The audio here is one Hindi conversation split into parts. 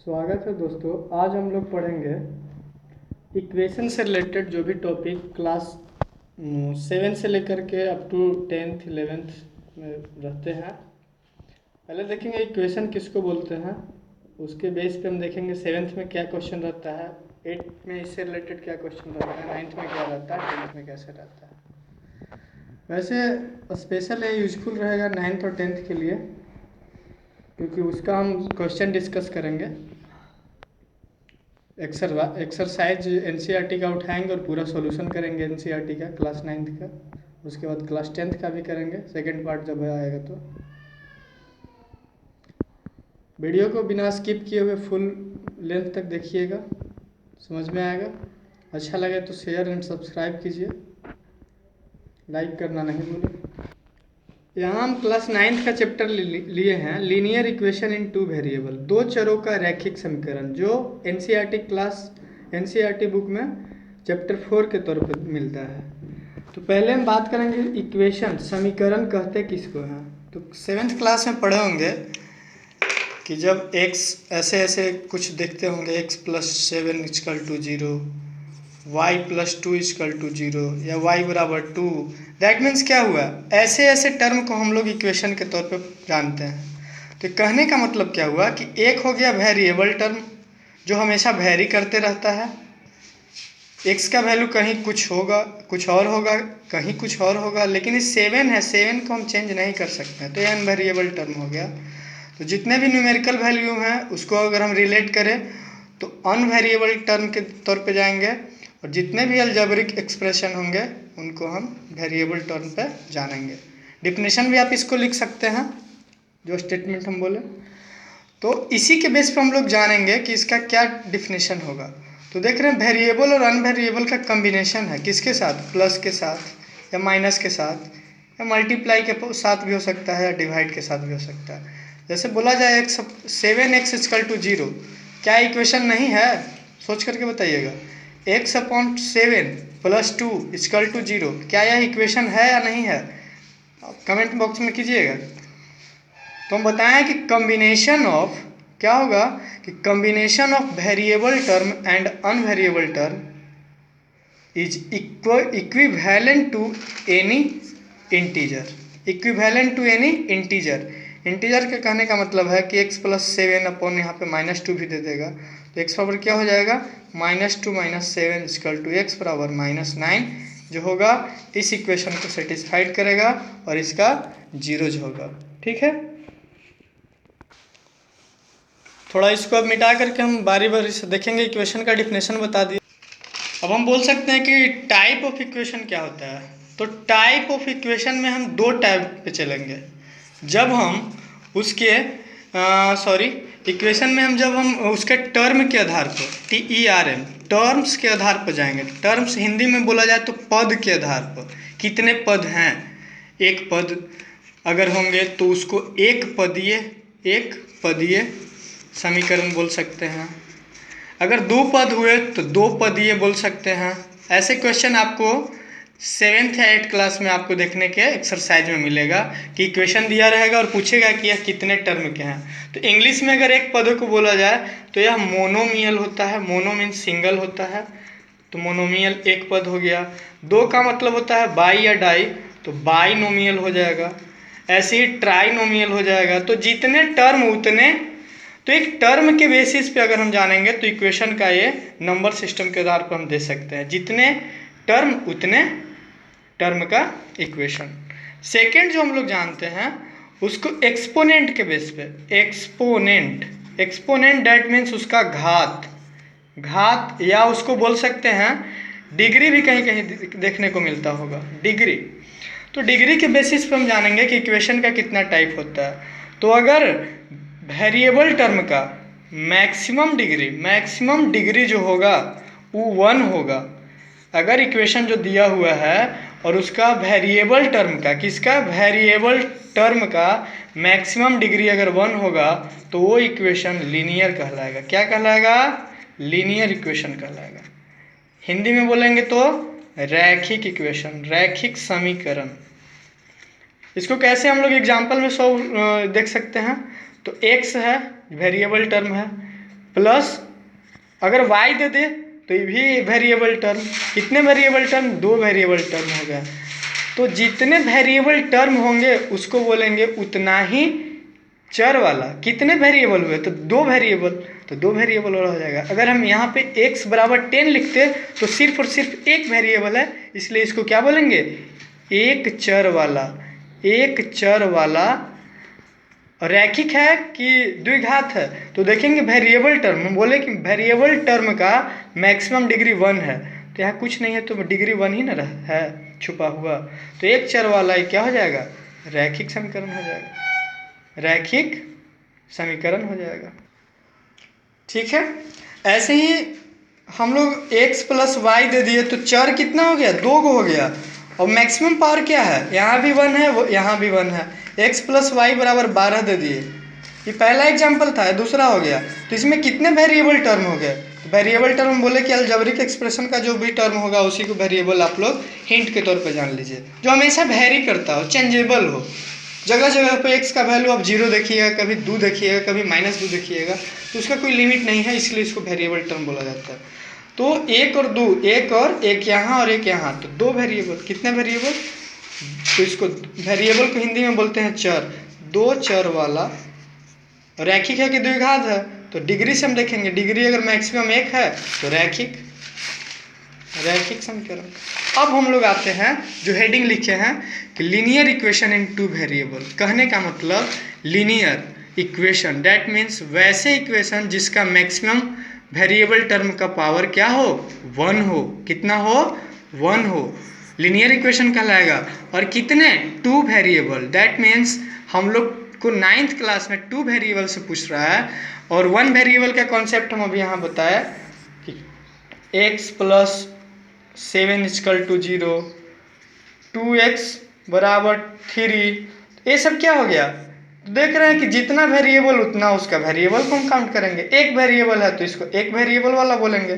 स्वागत है दोस्तों। आज हम लोग पढ़ेंगे इक्वेशन से रिलेटेड जो भी टॉपिक क्लास 7 से लेकर के अप टू 10th 11th में रहते हैं। पहले देखेंगे इक्वेशन किसको बोलते हैं, उसके बेस पे हम देखेंगे 7th में क्या क्वेश्चन रहता है, 8th में इससे रिलेटेड क्या क्वेश्चन रहता है, 9th में क्या रहता है, 10th में कैसे रहता है। वैसे स्पेशल ये यूजफुल रहेगा 9th और 10th के लिए, क्योंकि उसका हम क्वेश्चन डिस्कस करेंगे। एक्सरसाइज एनसीईआरटी का उठाएंगे और पूरा सॉल्यूशन करेंगे एनसीईआरटी का क्लास 9th का। उसके बाद क्लास 10th का भी करेंगे, सेकंड पार्ट जब आएगा तो। वीडियो को बिना स्किप किए हुए फुल लेंथ तक देखिएगा, समझ में आएगा। अच्छा लगे तो शेयर एंड सब्सक्राइब कीजिए, लाइक करना नहीं भूलें। यहाँ हम क्लास 9th का चैप्टर लिए हैं, linear equation in two variable, दो चरों का रैखिक समीकरण, जो एनसीईआरटी बुक में चैप्टर 4 के तौर पर मिलता है। तो पहले हम बात करेंगे इक्वेशन, समीकरण कहते किसको हैं। तो 7th क्लास में पढ़े होंगे कि जब x ऐसे ऐसे कुछ देखते होंगे, x + 7 = 0, y + 2 = 0 या y = 2, दैट मीन्स क्या हुआ, ऐसे ऐसे टर्म को हम लोग इक्वेशन के तौर पे जानते हैं। तो कहने का मतलब क्या हुआ कि एक हो गया वेरिएबल टर्म जो हमेशा वेरी करते रहता है, x का वैल्यू कहीं कुछ होगा, कुछ और होगा, कहीं कुछ और होगा, लेकिन इस 7 है, 7 को हम चेंज नहीं कर सकते हैं, तो ये अनवेरिएबल टर्म हो गया। तो जितने भी न्यूमेरिकल वैल्यू हैं उसको अगर हम रिलेट करें तो अनवेरिएबल टर्म के तौर पे जाएंगे, और जितने भी अलजेब्रिक एक्सप्रेशन होंगे उनको हम वेरिएबल टर्म पे जानेंगे। डिफिनेशन भी आप इसको लिख सकते हैं, जो स्टेटमेंट हम बोले। तो इसी के बेस पे हम लोग जानेंगे कि इसका क्या डिफिनेशन होगा। तो देख रहे हैं वेरिएबल और अनवेरिएबल का कम्बिनेशन है, किसके साथ, प्लस के साथ या माइनस के साथ या मल्टीप्लाई के साथ भी हो सकता है या डिवाइड के साथ भी हो सकता है। जैसे बोला जाए 7x = 0, क्या इक्वेशन नहीं है? सोच करके बताइएगा। x/7 + 2 = 0, क्या यह इक्वेशन है या नहीं है? कमेंट बॉक्स में कीजिएगा। तो हम बताएं कि कॉम्बिनेशन ऑफ क्या होगा, कि combination of variable term and unvariable term is equivalent to any integer. Equivalent to any integer. Integer के कहने का मतलब है कि x + 7 अपॉन यहाँ पे -2 भी दे देगा, तो x पावर क्या हो जाएगा, -2 - 7 = x बराबर -9, जो होगा इस इक्वेशन को सेटिस्फाइड करेगा और इसका जीरोज होगा। ठीक है, थोड़ा इसको अब मिटा करके हम बारी बारी से देखेंगे। इक्वेशन का डिफिनेशन बता दिए। अब हम बोल सकते हैं कि टाइप ऑफ इक्वेशन क्या होता है। तो टाइप ऑफ इक्वेशन में हम दो टाइप पे चलेंगे। जब हम उसके इक्वेशन में हम जब हम उसके टर्म के आधार पर, TERM, टर्म्स के आधार पर जाएंगे। टर्म्स हिंदी में बोला जाए तो पद के आधार पर, कितने पद हैं। एक पद अगर होंगे तो उसको एक पदीय समीकरण बोल सकते हैं। अगर दो पद हुए तो दो पदीय बोल सकते हैं। ऐसे क्वेश्चन आपको 7th या 8th क्लास में आपको देखने के एक्सरसाइज में मिलेगा कि इक्वेशन दिया रहेगा और पूछेगा कि यह कितने टर्म के हैं। तो इंग्लिश में अगर एक पद को बोला जाए तो यह मोनोमियल होता है। मोनो मीन्स सिंगल होता है, तो मोनोमियल एक पद हो गया। दो का मतलब होता है बाई या डाई, तो बाइनोमियल हो जाएगा। ऐसे ही ट्राइनोमियल हो जाएगा। तो जितने टर्म उतने, तो एक टर्म के बेसिस पे अगर हम जानेंगे तो इक्वेशन का ये नंबर सिस्टम के आधार पर हम दे सकते हैं, जितने टर्म उतने टर्म का इक्वेशन। सेकंड जो हम लोग जानते हैं उसको एक्सपोनेंट के बेस पे। एक्सपोनेंट दैट मीन्स उसका घात या उसको बोल सकते हैं डिग्री, भी कहीं कहीं देखने को मिलता होगा, डिग्री। तो डिग्री के बेसिस पे हम जानेंगे कि इक्वेशन का कितना टाइप होता है। तो अगर वेरिएबल टर्म का मैक्सिमम डिग्री जो होगा वो 1 होगा। अगर इक्वेशन जो दिया हुआ है और उसका वेरिएबल टर्म का, किसका, वेरिएबल टर्म का मैक्सिमम डिग्री अगर 1 होगा तो वो इक्वेशन लीनियर कहलाएगा। क्या कहलाएगा, लीनियर इक्वेशन कहलाएगा। हिंदी में बोलेंगे तो रैखिक इक्वेशन, रैखिक समीकरण। इसको कैसे हम लोग एग्जाम्पल में देख सकते हैं। तो x है, वेरिएबल टर्म है, प्लस अगर y दे दे तो ये भी वेरिएबल टर्म। कितने वेरिएबल टर्म? 2 वेरिएबल टर्म हो गया। तो जितने वेरिएबल टर्म होंगे उसको बोलेंगे उतना ही चर वाला। कितने वेरिएबल हुए? तो 2 वेरिएबल, तो 2 वेरिएबल वाला हो जाएगा। अगर हम यहाँ पे x बराबर 10 लिखते तो सिर्फ और सिर्फ एक वेरिएबल है, इसलिए इसको क्या बोलेंगे? एक चर वाला। एक चर वाला रैखिक है कि द्विघात है? तो देखेंगे वेरिएबल टर्म, हम बोले कि वेरिएबल टर्म का मैक्सिमम डिग्री 1 है, तो यहाँ कुछ नहीं है तो डिग्री 1 ही ना है छुपा हुआ। तो एक चर वाला क्या हो जाएगा? रैखिक समीकरण हो जाएगा। रैखिक समीकरण हो जाएगा। ठीक है, ऐसे ही हम लोग x प्लस वाई दे दिए तो चर कितना हो गया? 2 हो गया। और मैक्सिमम पावर क्या है? यहाँ भी 1 है, वो यहाँ भी 1 है। x प्लस वाई बराबर 12 दे दिए। ये पहला एग्जाम्पल था, दूसरा हो गया। तो इसमें कितने वेरिएबल टर्म हो गए? तो वेरिएबल टर्म बोले कि अलजेब्रिक एक्सप्रेशन का जो भी टर्म होगा उसी को वेरिएबल आप लोग हिंट के तौर पे जान लीजिए, जो हमेशा वेरी करता हो, चेंजेबल हो। जगह जगह पे x का वैल्यू आप 0 देखिएगा, कभी 2 देखिएगा, कभी -2 देखिएगा, तो उसका कोई लिमिट नहीं है, इसलिए इसको वेरिएबल टर्म बोला जाता है। तो 1 और 2, 1 और 1 यहाँ और 1 यहाँ, तो 2 वेरिएबल। कितने वेरिएबल? तो इसको वेरिएबल को हिंदी में बोलते हैं चर। 2 चर वाला रैखिक है कि द्विघात है? तो डिग्री से हम देखेंगे, डिग्री अगर मैक्सिमम 1 है तो रैखिक समीकरण। अब हम लोग आते हैं जो हेडिंग लिखे हैं कि लीनियर इक्वेशन इन 2 वेरिएबल। कहने का मतलब लीनियर इक्वेशन, दैट मीन्स वैसे इक्वेशन जिसका मैक्सिमम वेरिएबल टर्म का पावर क्या हो? 1 हो। कितना हो? 1 हो, लीनियर इक्वेशन कहलाएगा। और कितने? 2 वेरिएबल। दैट मीन्स हम लोग को 9th क्लास में 2 वेरिएबल से पूछ रहा है, और 1 वेरिएबल का कॉन्सेप्ट हम अभी यहाँ बताया कि x plus 7 equal to 0, 2x बराबर 3, ये सब क्या हो गया? देख रहे हैं कि जितना वेरिएबल उतना उसका वेरिएबल को हम काउंट करेंगे। एक वेरिएबल है तो इसको एक वेरिएबल वाला बोलेंगे।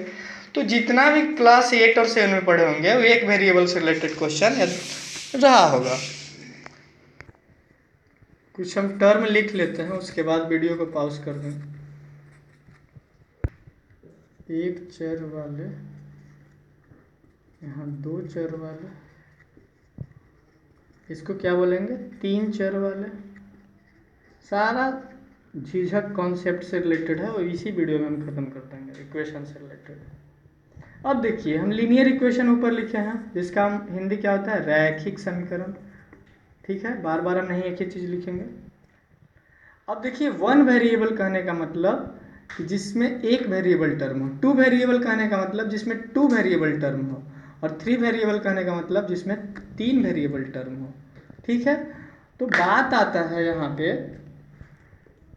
तो जितना भी क्लास 8 और 7 में पढ़े होंगे वो एक वेरिएबल से रिलेटेड क्वेश्चन रहा होगा। कुछ हम टर्म लिख लेते हैं, उसके बाद वीडियो को पॉज कर दें। एक चर वाले, यहाँ 2 चर वाले, इसको क्या बोलेंगे? 3 चर वाले। सारा झिझक कॉन्सेप्ट से रिलेटेड है और इसी वीडियो में हम खत्म कर देंगे, इक्वेशन से रिलेटेड। अब देखिए, हम लीनियर इक्वेशन ऊपर लिखे हैं जिसका हम हिंदी क्या होता है? रैखिक समीकरण। ठीक है, बार बार हम नहीं एक ही चीज़ लिखेंगे। अब देखिए, 1 वेरिएबल कहने का मतलब कि जिसमें एक वेरिएबल टर्म हो। 2 वेरिएबल कहने का मतलब जिसमें 2 वेरिएबल टर्म हो। और 3 वेरिएबल कहने का मतलब जिसमें 3 वेरिएबल टर्म हो। ठीक है, तो बात आता है यहाँ पे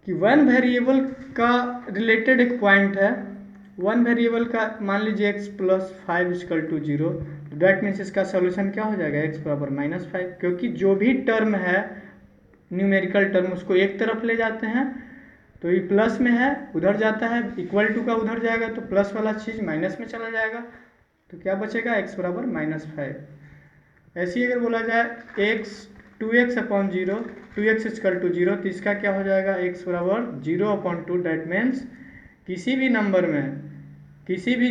कि 1 वेरिएबल का रिलेटेड एक पॉइंट है। 1 वेरिएबल का मान लीजिए x plus 5 equal to 0, that means इसका सोल्यूशन क्या हो जाएगा? x बराबर -5, क्योंकि जो भी टर्म है न्यूमेरिकल टर्म उसको एक तरफ ले जाते हैं, तो ये प्लस में है उधर जाता है, इक्वल टू का उधर जाएगा तो प्लस वाला चीज़ माइनस में चला जाएगा, तो क्या बचेगा? x बराबर -5। ऐसे ही अगर बोला जाए x 2x upon 0, 2x equal to 0, तो इसका क्या हो जाएगा? x बराबर 0/2। डैट मीन्स किसी भी नंबर में, किसी भी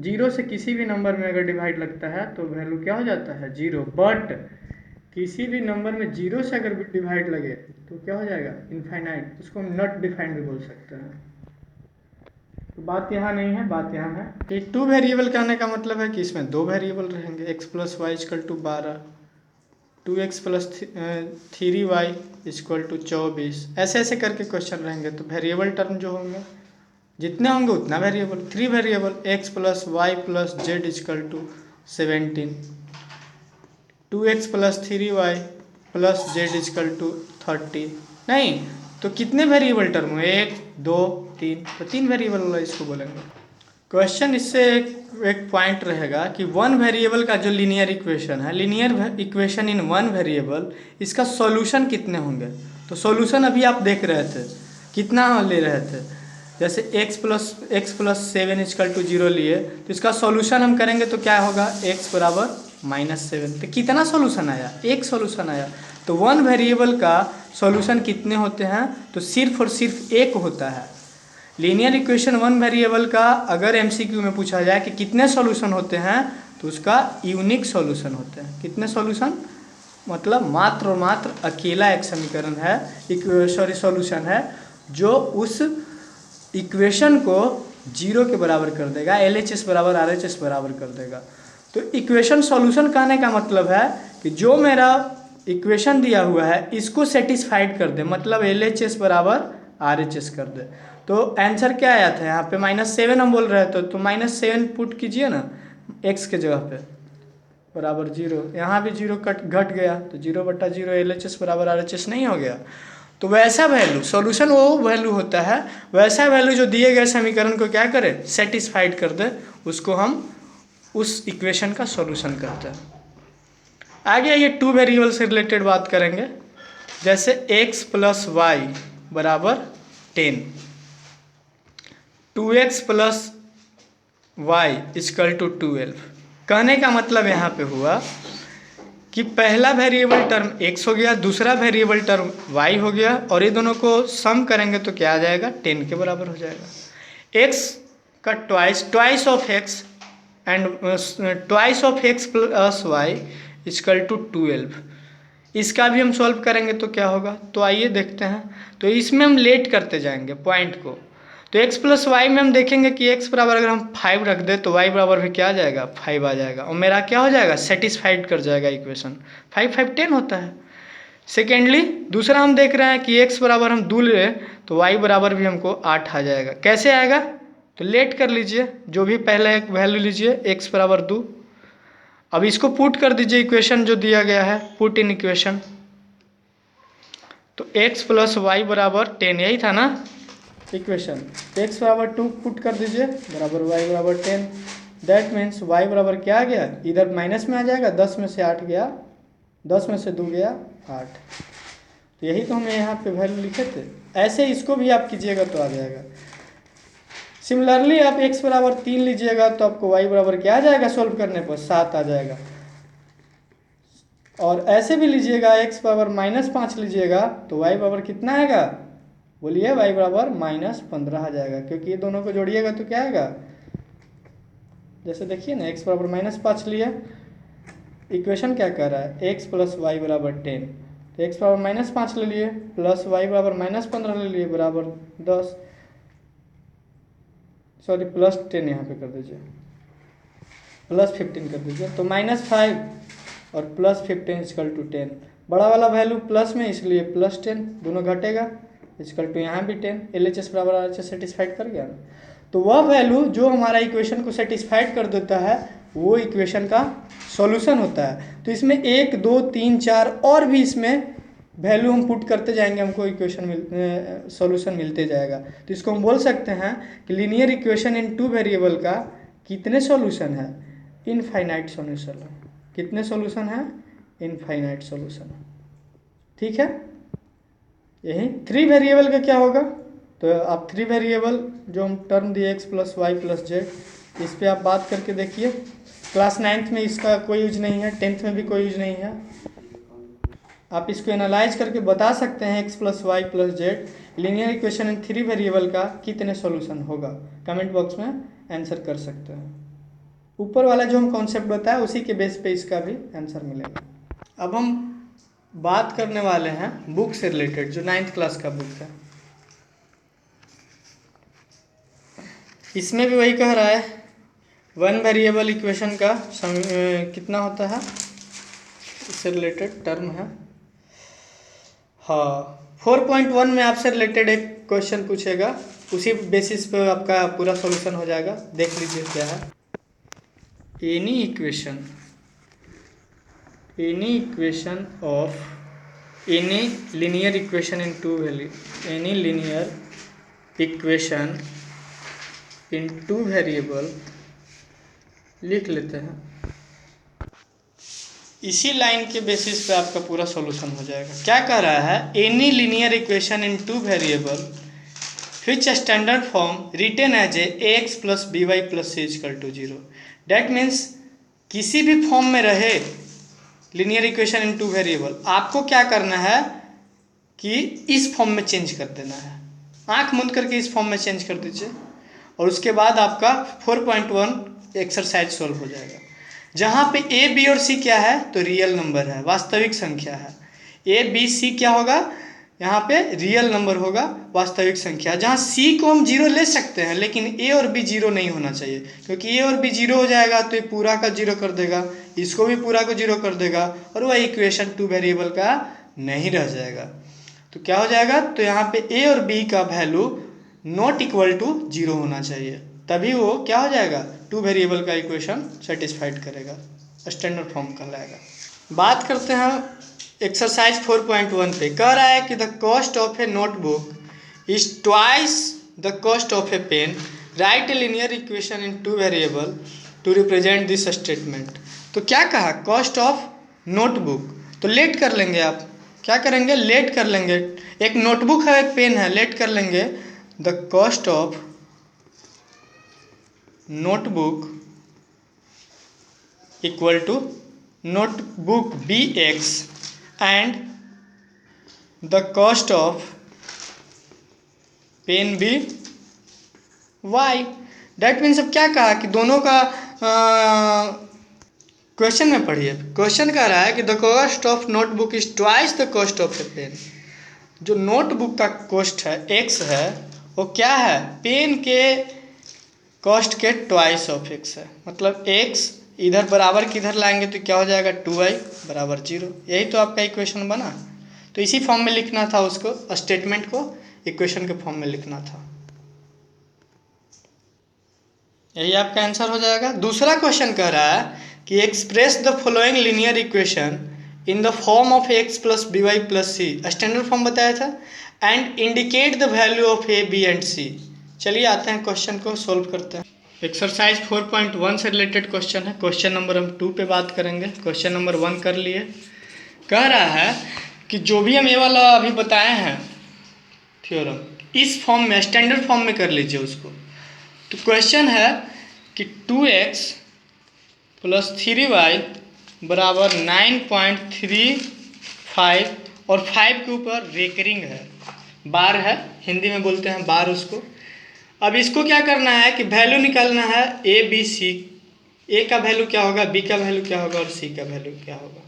0 से किसी भी नंबर में अगर डिवाइड लगता है तो वैल्यू क्या हो जाता है? 0। बट किसी भी नंबर में 0 से अगर डिवाइड लगे तो क्या हो जाएगा? इनफाइनाइट। उसको हम नॉट डिफाइंड भी बोल सकते हैं। तो बात यहाँ नहीं है, बात यहाँ है कि 2 वेरिएबल कहने का मतलब है कि इसमें 2 वेरिएबल रहेंगे। x plus y equal to 12, 2x plus 3y equal to 24, ऐसे ऐसे करके क्वेश्चन रहेंगे। तो वेरिएबल टर्म जो होंगे जितने होंगे उतना variable. 3 variable x plus y plus z equal to 17, 2x plus 3y plus z equal to 30। नहीं तो कितने वेरिएबल टर्म हुए? 1 2 3, तो 3 वेरिएबल वाला इसको बोलेंगे। क्वेश्चन इससे एक पॉइंट रहेगा कि 1 वेरिएबल का जो लीनियर इक्वेशन है, लीनियर इक्वेशन इन 1 वेरिएबल, इसका सॉल्यूशन कितने होंगे? तो सॉल्यूशन अभी आप देख रहे थे कितना ले रहे थे, जैसे x प्लस 7 इक्वल टू 0 लिए, तो इसका सॉल्यूशन हम करेंगे तो क्या होगा? x बराबर -7। तो कितना सॉल्यूशन आया? एक सॉल्यूशन आया। तो 1 वेरिएबल का सॉल्यूशन कितने होते हैं? तो सिर्फ और सिर्फ एक होता है। लीनियर इक्वेशन वन वेरिएबल का अगर एमसीक्यू में पूछा जाए कि कितने सॉल्यूशन होते हैं तो उसका यूनिक सॉल्यूशन होते हैं। कितने सॉल्यूशन मतलब मात्र और मात्र अकेला एक समीकरण है, सॉल्यूशन है जो उस इक्वेशन को जीरो के बराबर कर देगा, LHS बराबर RHS बराबर कर देगा। तो इक्वेशन सॉल्यूशन कहने का मतलब है कि जो मेरा इक्वेशन दिया हुआ है इसको सेटिस्फाइड कर दे, मतलब LHS बराबर RHS कर दे। तो आंसर क्या आया था यहाँ पे -7 हम बोल रहे थे, तो -7 पुट कीजिए ना x के जगह पे बराबर 0, यहाँ भी 0 घट गया तो 0/0 LHS बराबर RHS नहीं हो गया। तो वैसा वैल्यू सॉल्यूशन वो वैल्यू होता है, वैसा वैल्यू जो दिए गए समीकरण को क्या करे सेटिस्फाइड कर दे, उसको हम उस इक्वेशन का सॉल्यूशन कहते हैं। आगे ये टू वेरिएबल से रिलेटेड बात करेंगे, जैसे x + y बराबर 10, 2x + y = 12। कहने का मतलब यहाँ पे हुआ कि पहला वेरिएबल टर्म x हो गया, दूसरा वेरिएबल टर्म y हो गया, और ये दोनों को सम करेंगे तो क्या आ जाएगा 10 के बराबर हो जाएगा। x का twice of x and twice of x + y = 12। इसका भी हम सॉल्व करेंगे तो क्या होगा, तो आइए देखते हैं। तो इसमें हम लेट करते जाएंगे पॉइंट को। तो x + y में हम देखेंगे कि x बराबर अगर हम 5 रख दे तो y बराबर भी क्या आ जाएगा 5 आ जाएगा, और मेरा क्या हो जाएगा सेटिस्फाइड कर जाएगा इक्वेशन। 5 5 10 होता है। सेकेंडली दूसरा हम देख रहे हैं कि x बराबर हम 2 ले तो y बराबर भी हमको 8 आ जाएगा। कैसे आएगा, तो लेट कर लीजिए, जो भी पहले एक वैल्यू लीजिए x बराबर 2, अब इसको पुट कर दीजिए इक्वेशन जो दिया गया है, पुट इन इक्वेशन। तो x + y बराबर 10, यही था ना इक्वेशन। x बराबर 2 पुट कर दीजिए बराबर y बराबर 10। दैट मीन्स y बराबर क्या आ गया, इधर माइनस में आ जाएगा, 10 में से 8 गया, 10 में से 2 गया 8। तो यही तो हमें यहाँ पे वैल्यू लिखे थे। ऐसे इसको भी आप कीजिएगा तो आ जाएगा। सिमिलरली आप x बराबर 3 लीजिएगा तो आपको y बराबर क्या आ जाएगा, सोल्व करने पर 7 आ जाएगा। और ऐसे भी लीजिएगा x बराबर -5 लीजिएगा तो y बराबर कितना आएगा, बोलिए y बराबर -15 आ जाएगा, क्योंकि ये दोनों को जोड़िएगा तो क्या आएगा, जैसे देखिए ना x बराबर -5 लिए, इक्वेशन क्या कह रहा है x + y बराबर 10, तो x बराबर -5 ले लिए प्लस y बराबर -15 ले लिए बराबर 10, सॉरी +10 यहाँ पे कर दीजिए, +15 कर दीजिए, तो -5 और +15 = 10। बड़ा वाला वैल्यू प्लस में इसलिए +10, दोनों घटेगा = यहाँ भी 10, LHS बराबर RHS सेटिस्फाइड कर गया ना। तो वह वैल्यू जो हमारा इक्वेशन को सेटिस्फाइड कर देता है वो इक्वेशन का सॉल्यूशन होता है। तो इसमें 1 2 3 4 और भी इसमें वैल्यू हम पुट करते जाएंगे, हमको इक्वेशन सॉल्यूशन मिलते जाएगा। तो इसको हम बोल सकते हैं कि linear equation in two variable का कितने सॉल्यूशन है, इनफाइनाइट सॉल्यूशन। कितने सॉल्यूशन है, इनफाइनाइट सॉल्यूशन। ठीक है, यही 3 वेरिएबल का क्या होगा, तो आप 3 वेरिएबल जो हम टर्म दिए x + y + z, इस पर आप बात करके देखिए। क्लास 9th में इसका कोई यूज नहीं है, 10th में भी कोई यूज नहीं है। आप इसको एनालाइज करके बता सकते हैं x + y + z linear equation इन 3 वेरिएबल का कितने सॉल्यूशन होगा, कमेंट बॉक्स में आंसर कर सकते हैं। ऊपर वाला जो हम कॉन्सेप्ट बताया उसी के बेस पे इसका भी आंसर मिलेगा। अब हम बात करने वाले हैं बुक से रिलेटेड, जो 9th क्लास का बुक है। इसमें भी वही कह रहा है, वन वेरिएबल इक्वेशन का कितना होता है, इससे रिलेटेड टर्म है। हाँ, 4.1 में आपसे रिलेटेड एक क्वेश्चन पूछेगा, उसी बेसिस पे आपका पूरा सॉल्यूशन हो जाएगा। देख लीजिए क्या है। Any equation of any linear equation in two value, any linear equation in two variable लिख लेते हैं। इसी लाइन के बेसिस पे आपका पूरा सॉल्यूशन हो जाएगा। क्या कह रहा है, any linear equation in two variable which standard form written as ax + by + c = 0। That means किसी भी फॉर्म में रहे linear equation in two variable, आपको क्या करना है कि इस फॉर्म में चेंज कर देना है। आँख मूंद करके इस फॉर्म में चेंज कर दीजिए और उसके बाद आपका 4.1 एक्सरसाइज सॉल्व हो जाएगा। जहाँ पे ए बी और सी क्या है, तो रियल नंबर है, वास्तविक संख्या है। ए बी सी क्या होगा, यहाँ पे रियल नंबर होगा, वास्तविक संख्या। जहाँ सी को हम जीरो ले सकते हैं लेकिन ए और बी जीरो नहीं होना चाहिए, क्योंकि ए और बी जीरो हो जाएगा तो ये पूरा का जीरो कर देगा, इसको भी पूरा को जीरो कर देगा और वह इक्वेशन 2 वेरिएबल का नहीं रह जाएगा। तो क्या हो जाएगा, तो यहाँ पे ए और बी का value not equal to zero होना चाहिए, तभी वो क्या हो जाएगा, 2 वेरिएबल का इक्वेशन सेटिस्फाइड करेगा, स्टैंडर्ड फॉर्म कहलाएगा। बात करते हैं एक्सरसाइज 4.1 पे। कह रहा है कि the cost of a notebook is twice the cost of a pen, right a linear equation in 2 variable to represent this statement. तो क्या कहा, कॉस्ट ऑफ नोटबुक, तो लेट कर लेंगे आप, क्या करेंगे, लेट कर लेंगे। एक नोटबुक है, एक पेन है, लेट कर लेंगे। The cost of notebook equal to notebook be x and the cost of pen be y. That means अब क्या कहा कि दोनों का क्वेश्चन में पढ़िए, क्वेश्चन कह रहा है कि the cost of notebook is twice the cost of a pen. जो नोटबुक का कॉस्ट है एक्स है, वो क्या है, पेन के कॉस्ट के ट्वाइस ऑफ एक्स है। मतलब एक्स इधर बराबर किधर लाएंगे तो क्या हो जाएगा, 2y बराबर 0। यही तो आपका इक्वेशन बना। तो इसी फॉर्म में लिखना था उसको, स्टेटमेंट को इक्वेशन के फॉर्म में लिखना था। यही आपका आंसर हो जाएगा। दूसरा क्वेश्चन कह रहा है कि express the following linear equation in the form of x plus b y plus c, standard form बताया था, and indicate the value of a b and c. चलिए आते हैं क्वेश्चन को सोल्व करते हैं। एक्सरसाइज 4.1 से रिलेटेड क्वेश्चन है। क्वेश्चन नंबर हम 2 पे बात करेंगे। क्वेश्चन नंबर 1 कर लिए। कह रहा है कि जो भी हम ये वाला अभी बताए हैं थ्योरम, इस फॉर्म में, स्टैंडर्ड फॉर्म में कर लीजिए उसको। तो क्वेश्चन है कि 2x प्लस 3y बराबर 9.35 और 5 के ऊपर रेकरिंग है, बार है, हिंदी में बोलते हैं बार उसको। अब इसको क्या करना है कि वैल्यू निकालना है ए बी सी। ए का वैल्यू क्या होगा, बी का वैल्यू क्या होगा और सी का वैल्यू क्या होगा।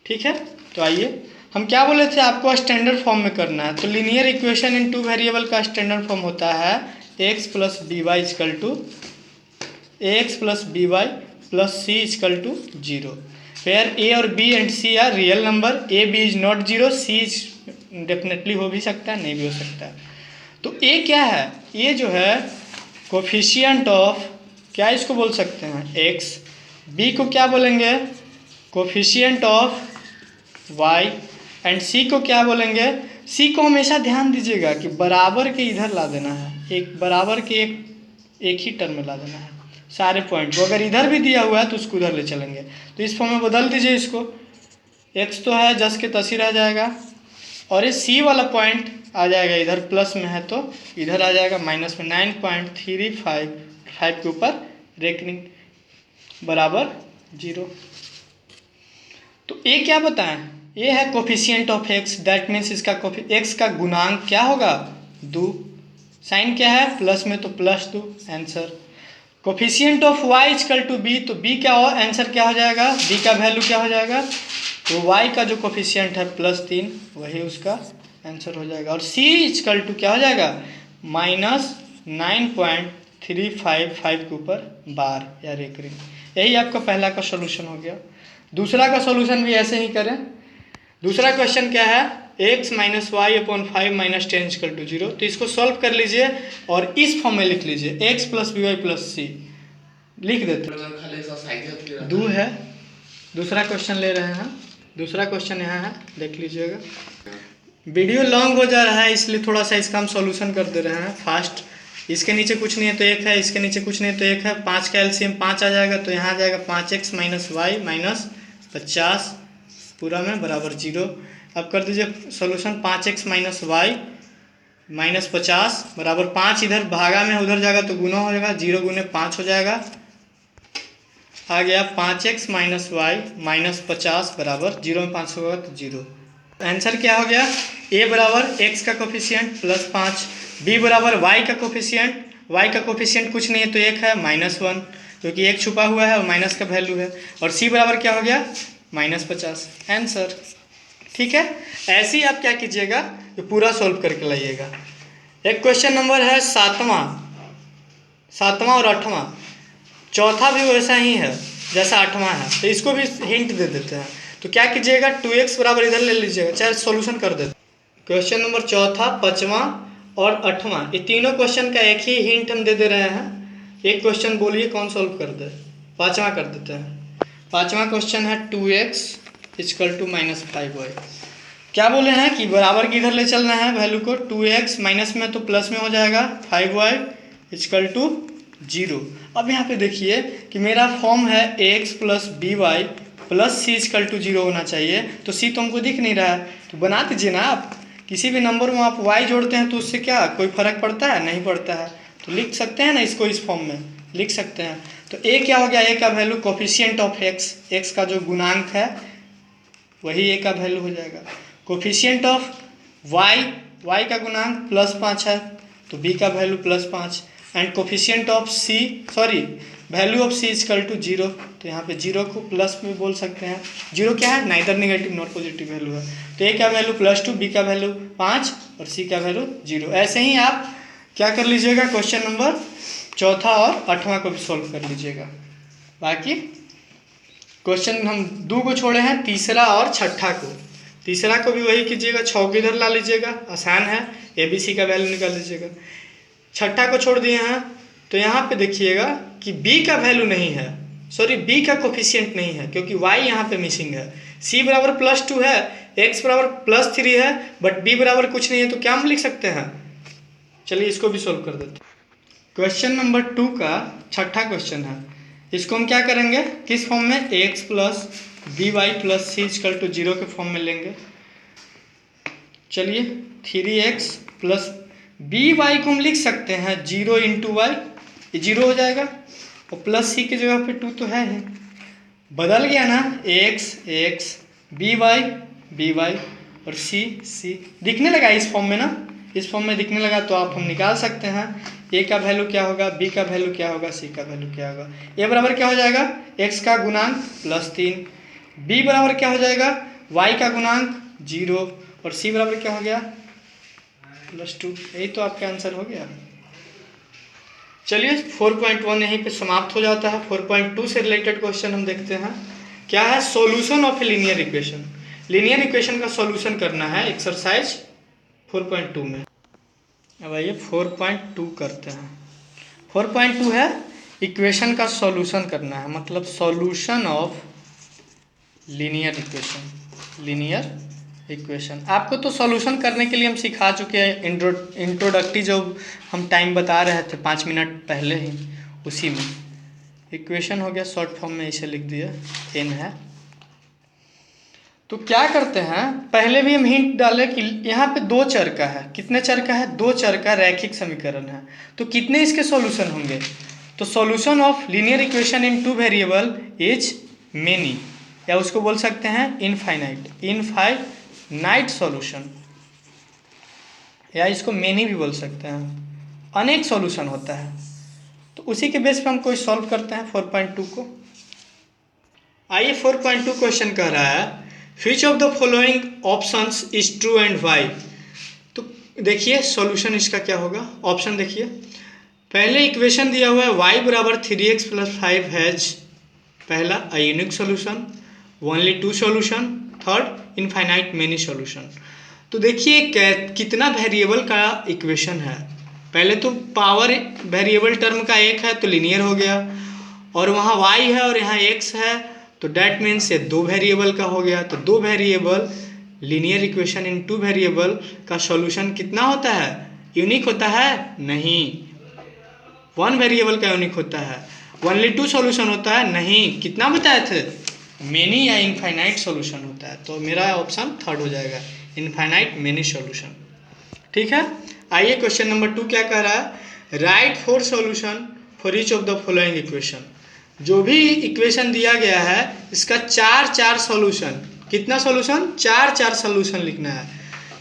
ठीक है, तो आइए, हम क्या बोले थे, आपको स्टैंडर्ड फॉर्म में करना है। तो लीनियर इक्वेशन इन 2 वेरिएबल का स्टैंडर्ड फॉर्म होता है x plus b y equal to x plus b y plus c equal to 0, where a और b and c are real number. A b is not 0, c is definitely हो भी सकता है, नहीं भी हो सकता है। तो ए क्या है, ये जो है कोफिशिएंट ऑफ, क्या इसको बोल सकते हैं, एक्स। बी को क्या बोलेंगे, कोफिशिएंट ऑफ वाई, एंड सी को क्या बोलेंगे, सी को हमेशा ध्यान दीजिएगा कि बराबर के इधर ला देना है, एक बराबर के एक ही टर्म में ला देना है सारे पॉइंट को। अगर इधर भी दिया हुआ है तो उसको उधर ले चलेंगे। तो इस फॉर्म में बदल दीजिए इसको, एक्स तो है जस के तस ही रह जाएगा, और ये सी वाला पॉइंट आ जाएगा इधर, प्लस में है तो इधर आ जाएगा माइनस में। 9.35 के ऊपर रेकनिंग बराबर 0। तो ए क्या बताएं, ये है coefficient of x, that means इसका एक्स का गुणांक क्या होगा, 2। साइन क्या है, प्लस में तो plus 2, answer. Coefficient of y equal to b, तो बी क्या हो, आंसर क्या हो जाएगा, बी का वैल्यू क्या हो जाएगा, तो वाई का जो कोफिशिएंट है +3, वही उसका आंसर हो जाएगा। और सी इजकल टू क्या हो जाएगा, -9.355 के ऊपर बार या रेकरिंग। यही आपका पहला का सॉल्यूशन हो गया। दूसरा का सॉल्यूशन भी ऐसे ही करें। दूसरा क्वेश्चन क्या है, x minus y upon 5 minus 10 equal to 0। तो इसको सॉल्व कर लीजिए और इस फॉर्म में लिख लीजिए, x plus b y plus c लिख देते हैं। 2 है, दूसरा क्वेश्चन ले रहे हैं। दूसरा क्वेश्चन यहाँ है, देख लीजिएगा। वीडियो लॉन्ग हो जा रहा है इसलिए थोड़ा सा इसका हम सॉल्यूशन कर दे रहे हैं फास्ट। इसके नीचे कुछ नहीं है तो 1 है, इसके नीचे कुछ नहीं है तो 1 है। 5 का एलसीएम 5 आ जाएगा, तो यहाँ आ जाएगा 5x माइनस वाई माइनस 50 पूरा में बराबर 0। अब कर दीजिए solution, 5x minus Y minus 50 बराबर 5, इधर भागा में उधर जाएगा तो गुना हो जाएगा, 0 गुने 5 हो जाएगा। आ गया 5x माइनस वाई माइनस 50 बराबर 0 में 5 होगा तो 0। आंसर क्या हो गया, a बराबर x का कोफिशिएंट प्लस 5, b बराबर y का कोफिशिएंट, y का कोफिशिएंट कुछ नहीं है तो 1 है -1 क्योंकि एक छुपा हुआ है और माइनस का वैल्यू है, और c बराबर क्या हो गया -50। आंसर ठीक है। ऐसे ही आप क्या कीजिएगा, ये पूरा सॉल्व करके लाइएगा। एक क्वेश्चन नंबर है सातवां और आठवां, चौथा भी वैसा ही है जैसा आठवां है, तो इसको भी हिंट दे देते हैं। तो क्या कीजिएगा, 2x बराबर इधर ले लीजिएगा, चाहे सॉल्यूशन कर देते। क्वेश्चन नंबर चौथा, पाँचवां और आठवां, ये तीनों क्वेश्चन का एक ही हिंट हम दे दे रहे हैं। एक क्वेश्चन बोलिए कौन सॉल्व कर दे। पाँचवां कर देते हैं। पाँचवां क्वेश्चन है 2x = -5y। क्या बोले हैं कि बराबर की इधर ले चलना है वैल्यू को, 2x माइनस में तो प्लस में हो जाएगा, 5y = 0। अब यहाँ पे देखिए कि मेरा फॉर्म है ax + by + c = 0 होना चाहिए, तो c तो हमको दिख नहीं रहा है, तो बना दीजिए ना आप। किसी भी नंबर में आप y जोड़ते हैं तो उससे क्या कोई फर्क पड़ता है, नहीं पड़ता है, तो लिख सकते हैं ना इसको, इस फॉर्म में लिख सकते हैं। तो a क्या हो गया, a का value coefficient of x, x का जो गुणांक है वही a का वैल्यू हो जाएगा। कोफिशिएंट ऑफ y, y का गुणांक +5 है तो b का value +5, and coefficient of c, value of c = 0, तो यहाँ पे 0 को प्लस में बोल सकते हैं। 0 क्या है, neither negative not positive value है, तो a का वैल्यू +2, b का वैल्यू 5 और c का वैल्यू 0। ऐसे ही आप क्या कर लीजिएगा, क्वेश्चन नंबर चौथा और आठवां को भी सॉल्व कर लीजिएगा। बाकी क्वेश्चन हम 2 को छोड़े हैं, तीसरा और छठा को। तीसरा को भी वही कीजिएगा, 6 को इधर ला लीजिएगा, आसान है, ABC का वैल्यू निकाल लीजिएगा। छठा को छोड़ दिए हैं, तो यहाँ पे देखिएगा कि b का वैल्यू नहीं है, b का कोफिशिएंट नहीं है क्योंकि y यहाँ पे मिसिंग है। c बराबर +2 है, x बराबर +3 है, बट b बराबर कुछ नहीं है, तो क्या हम लिख सकते हैं। चलिए इसको भी सोल्व कर देते हैं। क्वेश्चन नंबर 2 का छठा क्वेश्चन है, इसको हम क्या करेंगे, किस फॉर्म में, ax + by + c = 0 के फॉर्म में लेंगे। चलिए 3x + by को हम लिख सकते हैं 0 × y, ये 0 हो जाएगा, और प्लस c की जगह पे 2 तो है ही, बदल गया ना, ax by और c दिखने लगा इस फॉर्म में ना, इस फॉर्म में दिखने लगा, तो आप हम निकाल सकते हैं a का वैल्यू क्या होगा, b का वैल्यू क्या होगा, c का वैल्यू क्या होगा। a बराबर क्या हो जाएगा, x का गुणांक +3, b बराबर क्या हो जाएगा, y का गुणांक 0, और c बराबर क्या हो गया +2। यही तो आपका आंसर हो गया। चलिए 4.1 यहीं पे समाप्त हो जाता है। 4.2 से रिलेटेड क्वेश्चन हम देखते हैं। क्या है, solution of A linear equation. Linear equation का सॉल्यूशन करना है एक्सरसाइज 4.2 में। अब आइए 4.2 करते हैं। 4.2 है इक्वेशन का सॉल्यूशन करना है, मतलब सॉल्यूशन ऑफ लीनियर इक्वेशन। आपको तो सॉल्यूशन करने के लिए हम सिखा चुके हैं, इंट्रोडक्टरी जो हम टाइम बता रहे थे 5 मिनट पहले ही, उसी में इक्वेशन हो गया, शॉर्ट फॉर्म में इसे लिख दिया n है। तो क्या करते हैं, पहले भी हम हिंट डाले कि यहाँ पे 2 चर का है, कितने चर का है, 2 चर का रैखिक समीकरण है, तो कितने इसके सॉल्यूशन होंगे। तो solution of linear equation in 2 variable is many, या उसको बोल सकते हैं इनफाइनाइट सॉल्यूशन, या इसको मेनी भी बोल सकते हैं, अनेक सॉल्यूशन होता है। तो उसी के बेस पे हम कोई सॉल्व करते हैं 4.2 को। आइए 4.2 क्वेश्चन कह रहा है, which of the following options is true and y. तो देखिए सॉल्यूशन इसका क्या होगा, ऑप्शन देखिए, पहले इक्वेशन दिया हुआ है y बराबर 3x + 5 हैज, पहला a unique solution, only 2 solution, third infinite many solution. तो देखिए कितना वेरिएबल का इक्वेशन है, पहले तो पावर वेरिएबल टर्म का 1 है तो लीनियर हो गया, और वहाँ y है और यहाँ x है, तो डैट मीन्स ये 2 वेरिएबल का हो गया। तो 2 variable linear equation in 2 variable का सॉल्यूशन कितना होता है, यूनिक होता है, नहीं, 1 वेरिएबल का यूनिक होता है। ओनली 2 सॉल्यूशन होता है, नहीं, कितना बताए थे, मेनी या इनफाइनाइट सॉल्यूशन होता है। तो मेरा ऑप्शन थर्ड हो जाएगा, इनफाइनाइट मेनी सॉल्यूशन। ठीक है, आइए क्वेश्चन नंबर 2 क्या कह रहा है, right 4 solution for each of the following equation. जो भी इक्वेशन दिया गया है इसका 4 सॉल्यूशन कितना सॉल्यूशन, चार सॉल्यूशन लिखना है।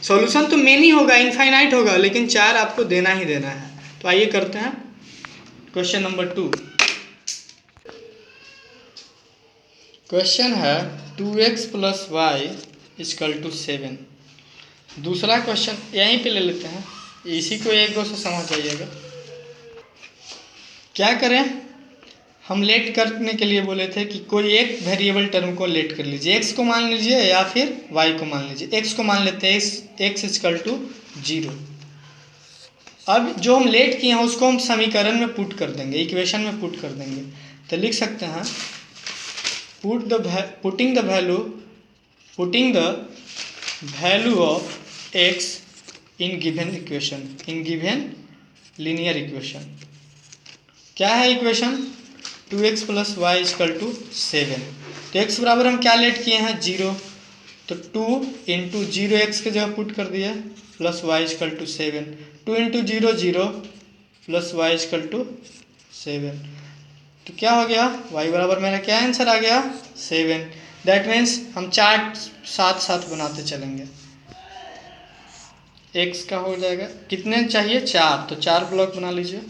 सॉल्यूशन तो मेनी होगा, इनफाइनाइट होगा, लेकिन 4 आपको देना ही देना है। तो आइए करते हैं क्वेश्चन नंबर 2। क्वेश्चन है 2x + y = 7। दूसरा क्वेश्चन यहीं पे ले लेते हैं, इसी को एक दो से समझ जाइएगा। क्या करें, हम लेट करने के लिए बोले थे कि कोई एक वेरिएबल टर्म को लेट कर लीजिए, x को मान लीजिए या फिर y को मान लीजिए। x को मान लेते हैं, x = 0। अब जो हम लेट किए हैं उसको हम समीकरण में पुट कर देंगे, इक्वेशन में पुट कर देंगे। तो लिख सकते हैं putting the value of x in given equation, in given linear equation. क्या है इक्वेशन, 2x + y = 7। तो x बराबर हम क्या लेट किए हैं, 0। तो 2 × 0 x की जगह पुट कर दिया, प्लस y = 7। 2 × 0 0 plus y = 7। तो क्या हो गया, y बराबर मेरा क्या आंसर आ गया, 7। दैट मीन्स हम चार्ट साथ साथ बनाते चलेंगे। x का हो जाएगा, कितने चाहिए, 4। तो 4 ब्लॉक बना लीजिए।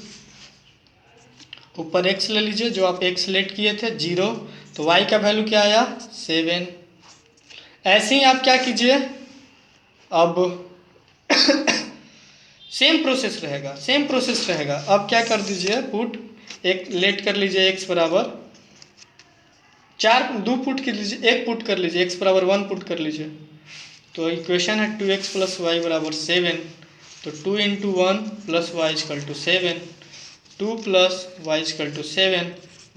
ऊपर x ले लीजिए, जो आप x लेट किए थे 0, तो y का वैल्यू क्या आया, 7। ऐसे ही आप क्या कीजिए, अब सेम प्रोसेस रहेगा। अब क्या कर दीजिए, पुट एक लेट कर लीजिए, x बराबर 4, 2 पुट कर लीजिए, 1 पुट कर लीजिए, x बराबर 1 पुट कर लीजिए। तो इक्वेशन है 2x + y = 7। तो 2 × 1 + y = 7, 2 + y = 7।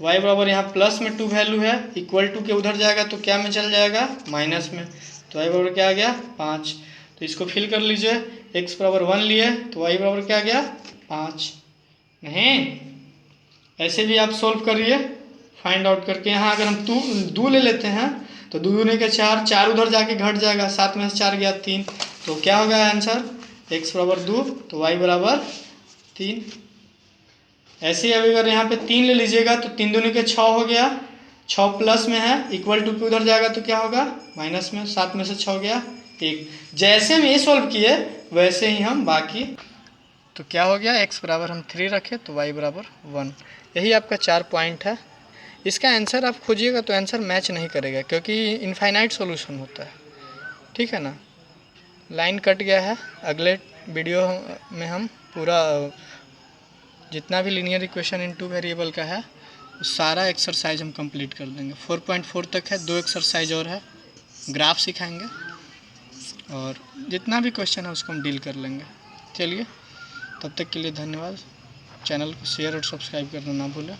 y बराबर यहाँ प्लस में 2 वैल्यू है, इक्वल टू के उधर जाएगा तो क्या में चल जाएगा, माइनस में। तो y बराबर क्या आ गया, 5। तो इसको फिल कर लीजिए, x बराबर 1 लिए तो y बराबर क्या आ गया, 5। नहीं, ऐसे भी आप सोल्व करिए फाइंड आउट करके। यहाँ अगर हम 2 ले लेते हैं तो 2 दूनी के 4, 4 उधर जाके घट जाएगा, 7 में से 4 गया 3। तो क्या होगा आंसर, x बराबर 2 तो y बराबर 3। ऐसे ही अगर यहाँ पे 3 ले लीजिएगा तो 3 दूनी के 6 हो गया, 6 प्लस में है, इक्वल टू के उधर जाएगा तो क्या होगा, माइनस में। 7 में से 6 गया 1। जैसे हम ये सॉल्व किए वैसे ही हम बाकी, तो क्या हो गया, x बराबर हम 3 रखे तो y बराबर 1। यही आपका 4 पॉइंट है। इसका आंसर आप खोजिएगा तो आंसर मैच नहीं करेगा, क्योंकि इनफाइनाइट सॉल्यूशन होता है, ठीक है ना। लाइन कट गया है, अगले वीडियो में हम पूरा जितना भी लीनियर इक्वेशन इन 2 वेरिएबल का है सारा एक्सरसाइज हम कंप्लीट कर देंगे। 4.4 तक है, 2 एक्सरसाइज और है, ग्राफ सिखाएंगे और जितना भी क्वेश्चन है उसको हम डील कर लेंगे। चलिए, तब तक के लिए धन्यवाद। चैनल को शेयर और सब्सक्राइब करना ना भूलें।